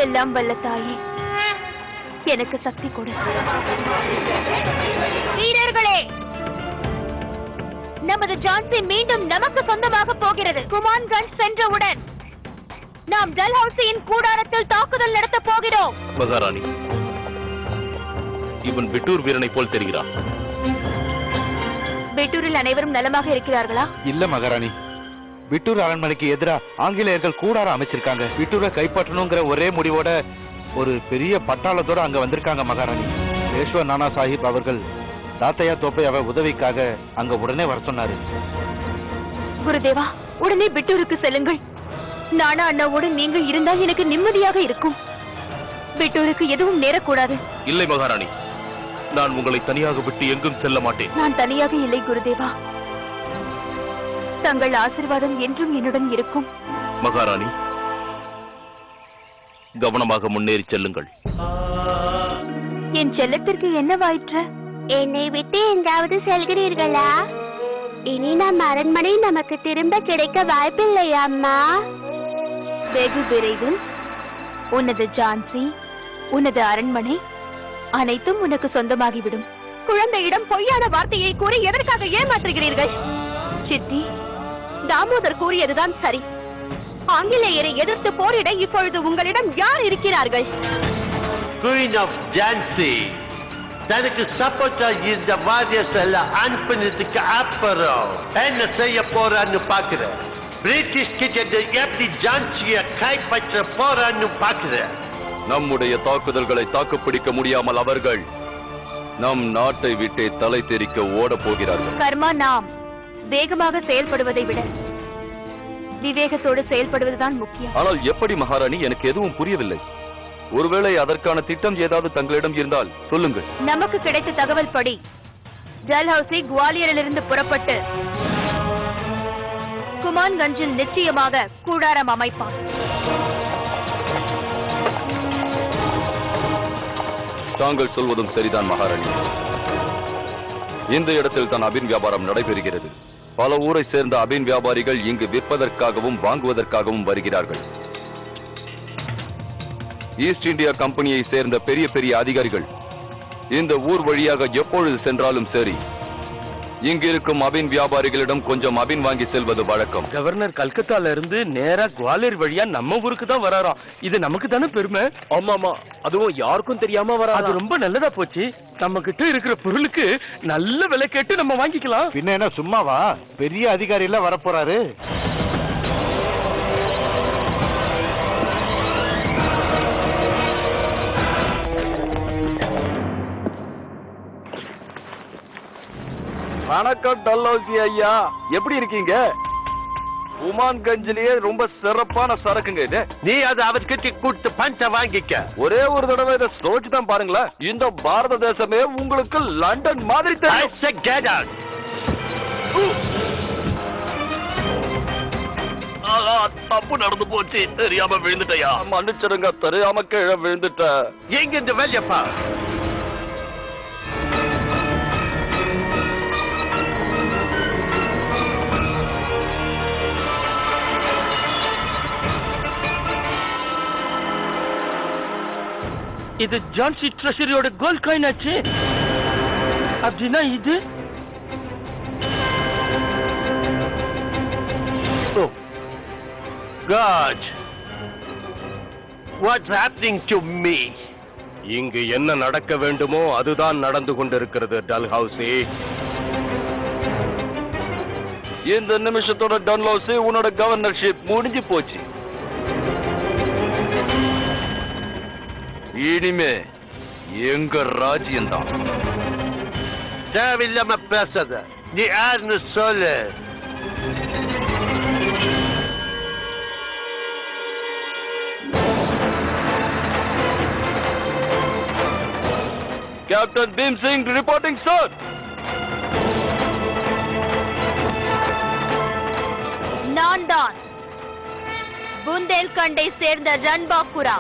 எல்லாம் வல்ல தாயே, எனக்கு சக்தி கொடு. வீரர்களே, நமது ஜான்சி மீண்டும் நமக்கு சொந்தமாக போகிறது. குமான்கஞ்ச் சென்றவுடன் நாம் டல்ஹவுசியின் கூடாரத்தில் தாக்குதல் நடத்த போகிறோம். மகாராணி, இவன் பிட்டூர் வீரனை போல் தெரிகிறான். பிட்டூரில் அனைவரும் நலமாக இருக்கிறார்களா? இல்ல மகாராணி, பிட்டூர் அரண்மனைக்கு எதிராக ஆங்கிலேயர்கள் கூடாரம் அமைச்சிருக்காங்க. பிட்டூரை கைப்பற்றணுங்கிற ஒரே முடிவோட ஒரு பெரிய பட்டாளத்தோட அங்க வந்திருக்காங்க மகாராணி. பேஷ்வா நானா சாஹிப் அவர்கள் தாத்தையா தோப்பையாவை உதவிக்காக அங்க உடனே வர சொன்னாரு. குருதேவா, உடனே பிட்டூருக்கு செல்லுங்கள். நானா அண்ணாவோடு நீங்க இருந்தால் எனக்கு நிம்மதியாக இருக்கும். பிட்டூருக்கு எதுவும் நேரக்கூடாது. இல்லை மகாராணி, நான் உங்களை தனியாக விட்டு எங்கும் செல்ல மாட்டேன். நான் தனியாக இல்லை குருதேவா, தங்கள் ஆசீர்வாதம் என்றும் என்னுடன் இருக்கும். மகாராணி, கவனமாக முன்னேறி செல்லுங்கள். என் செல்லத்திற்கு என்னவாயிற்று? என்னை விட்டு எங்காவது செல்கிறீர்களா? இனி நம் அரண்மனை நமக்கு திரும்ப கிடைக்க வாய்ப்பில்லையா அம்மா? வெகு விரைவில் உனது ஜான்சி, உனது அரண்மனை அனைத்தும் உனக்கு சொந்தமாகிவிடும். குழந்தையிடம் பொய்யான வார்த்தையை கூறி எதற்காக ஏமாற்றுகிறீர்கள்? சித்தி, தாமோதர் கூறியதுதான் சரி. ஆங்கிலேயரை எதிர்த்து போரிட இப்பொழுது உங்களிடம் யார் இருக்கிறார்கள்? Queen of Jansi, தனக்கு சப்போர்ட்டா இந்த வாரியர்ஸ் எல்லாம் அனுப்பினதுக்கு அப்புறம் என்ன செய்ய போறான்னு பாக்குற? பிரிட்டிஷ் கிட்ட எப்படி ஜான்சிய கைப்பற்ற போறான்னு பாக்குற? நம்முடைய தாக்குதல்களை தாக்குப்பிடிக்க முடியாமல் அவர்கள் நம் நாட்டை விட்டே தலை தெறிக்க ஓட போகிறார்கள். கர்மா, நாம் வேகமாக செயல்படுவதை விட விவேகத்தோடு செயல்படுவதுதான் முக்கியம். ஆனால் எப்படி மகாராணி? எனக்கு எதுவும் புரியவில்லை. ஒருவேளை அதற்கான திட்டம் ஏதாவது தங்களிடம் இருந்தால் சொல்லுங்கள். நமக்கு கிடைத்த தகவல் படி டல்ஹவுசி குவாலியரிலிருந்து புறப்பட்டு குமான்கஞ்சில் நிச்சயமாக கூடாரம் அமைப்பான். தாங்கள் சொல்வதும் சரிதான் மகாராணி. இந்த இடத்தில் தான் அபின் வியாபாரம் நடைபெறுகிறது. பல ஊரை சேர்ந்த அபின் வியாபாரிகள் இங்கு விற்பதற்காகவும் வாங்குவதற்காகவும் வருகிறார்கள். ஈஸ்ட் இந்தியா கம்பெனியை சேர்ந்த பெரிய பெரிய அதிகாரிகள் இந்த ஊர் வழியாக எப்பொழுது சென்றாலும் சரி, இங்கிருக்கும் அபின் வியாபாரிகளிடம் கொஞ்சம் அபின் வாங்கி செல்வது வழக்கம். கவர்னர் கல்கத்தால இருந்து நேரா குவாலியர் வழியா நம்ம ஊருக்கு தான் வராராம். இது நமக்கு தானே பெருமை. ஆமாமா, அதுவும் யாருக்கும் தெரியாம வரா. அது ரொம்ப நல்லதா போச்சு. நம்ம கிட்ட இருக்கிற பொருளுக்கு நல்ல விலை கேட்டு நம்ம வாங்கிக்கலாம். பின்ன என்ன சும்மாவா? பெரிய அதிகாரி எல்லாம் வரப்போறாரு. வணக்கம் டல்ஹவுசி ஐயா, எப்படி இருக்கீங்க? குமான்கஞ்சிலேயே ரொம்ப சிறப்பான சரக்குங்க இது. நீ அதை அவர்கிட்ட கூட்டு பஞ்ச வாங்கிக்க. ஒரே ஒரு தடவை இதை சோச்சு தான் பாருங்களேன். இந்த பாரத தேசமே உங்களுக்கு லண்டன் மாதிரி தெரியும். தப்பு நடந்து போச்சு, தெரியாம விழுந்துட்டயா? மன்னிச்சிருங்க, தெரியாம கீழே விழுந்துட்ட. எங்க இந்த வேலையப்பா? இது ஜான்சி ட்ரெஷரியோட கோல்ட் காயின் ஆச்சு. அப்படின்னா இது God, what's happening to me? இங்கு என்ன நடக்க வேண்டுமோ அதுதான் நடந்து கொண்டிருக்கிறது டல்ஹவுசி. இந்த நிமிஷத்தோட டல்ஹவுசி உன்னோட கவர்னர்ஷிப் முடிஞ்சு போச்சு. இனிமே எங்க ராஜ்யம்தான். தேவையில்லாம பேசாத. நீ யாருன்னு சொல்லு. Captain Bhim Singh reporting sir. நான் தான் புந்தேல்கண்டை சேர்ந்த ரன்பாக்குரா.